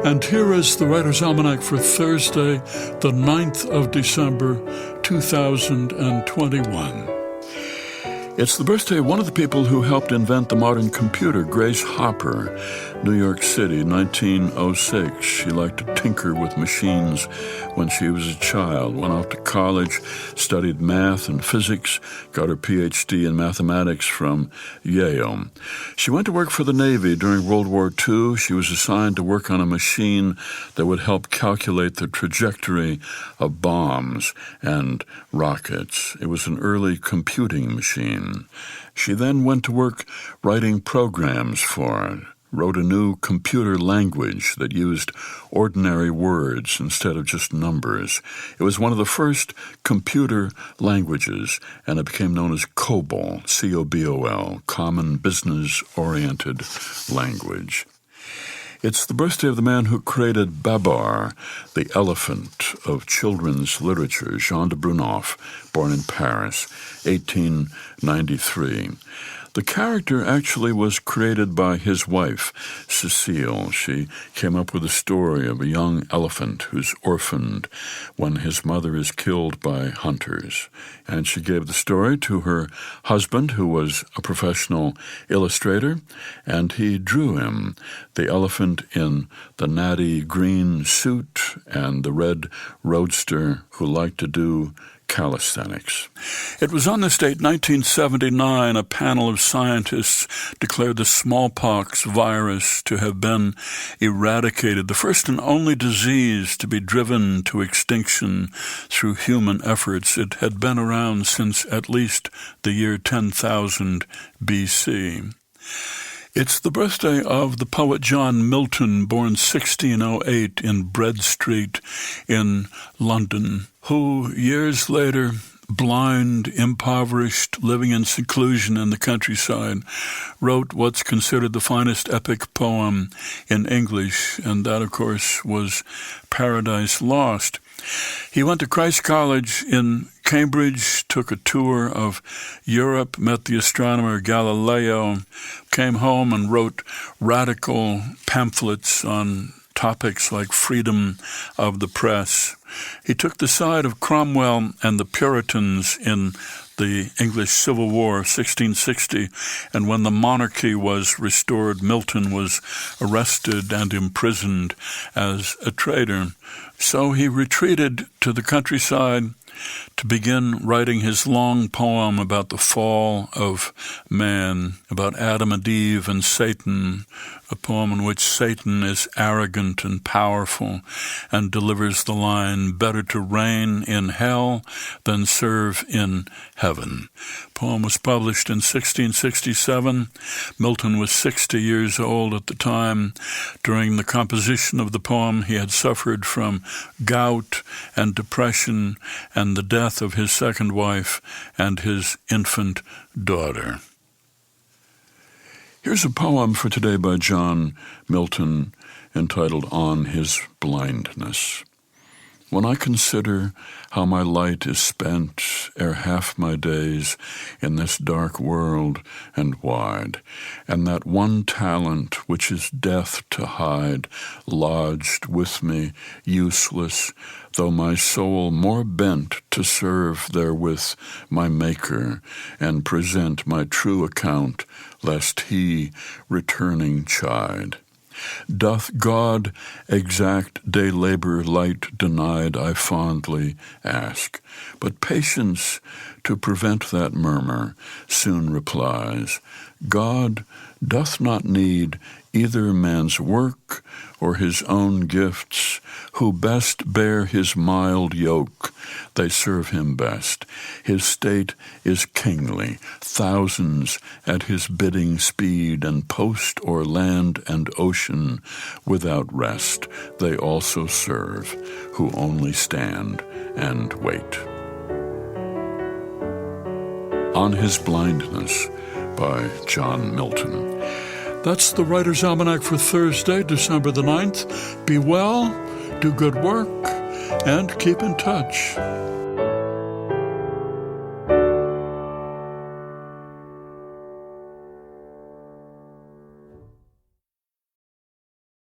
And here is the Writer's Almanac for Thursday, the 9th of December, 2021. It's the birthday of one of the people who helped invent the modern computer, Grace Hopper, New York City, 1906. She liked to tinker with machines when she was a child, went off to college, studied math and physics, got her PhD in mathematics from Yale. She went to work for the Navy during World War II. She was assigned to work on a machine that would help calculate the trajectory of bombs and rockets. It was an early computing machine. She then went to work writing programs for it, wrote a new computer language that used ordinary words instead of just numbers. It was one of the first computer languages, and it became known as COBOL, C-O-B-O-L, Common Business-Oriented Language. It's the birthday of the man who created Babar, the elephant of children's literature, Jean de Brunoff, born in Paris, 1893. The character actually was created by his wife, Cecile. She came up with a story of a young elephant who's orphaned when his mother is killed by hunters. And she gave the story to her husband, who was a professional illustrator, and he drew him, the elephant in the natty green suit and the red roadster who liked to do calisthenics. It was on this date, 1979, a panel of scientists declared the smallpox virus to have been eradicated, the first and only disease to be driven to extinction through human efforts. It had been around since at least the year 10,000 BC. It's the birthday of the poet John Milton, born 1608 in Bread Street in London, who years later, blind, impoverished, living in seclusion in the countryside, wrote what's considered the finest epic poem in English, and that, of course, was Paradise Lost. He went to Christ College in Cambridge, took a tour of Europe, met the astronomer Galileo, came home and wrote radical pamphlets on topics like freedom of the press. He took the side of Cromwell and the Puritans in the English Civil War, 1660, and when the monarchy was restored, Milton was arrested and imprisoned as a traitor. So he retreated to the countryside to begin writing his long poem about the fall of man, about Adam and Eve and Satan, a poem in which Satan is arrogant and powerful and delivers the line, "Better to reign in hell than serve in heaven." The poem was published in 1667. Milton was 60 years old at the time. During the composition of the poem, he had suffered from gout and depression and the death of his second wife and his infant daughter. Here's a poem for today by John Milton entitled On His Blindness. When I consider how my light is spent ere half my days in this dark world and wide, and that one talent which is death to hide, lodged with me, useless, though my soul more bent to serve therewith my Maker, and present my true account, lest he, returning, chide. Doth God exact day labor light denied, I fondly ask, but patience to prevent that murmur soon replies, God doth not need either man's work or his own gifts, who best bear his mild yoke, they serve him best. His state is kingly, thousands at his bidding speed, and post o'er land and ocean without rest, they also serve, who only stand and wait. On His Blindness by John Milton. That's the Writer's Almanac for Thursday, December the 9th. Be well, do good work, and keep in touch.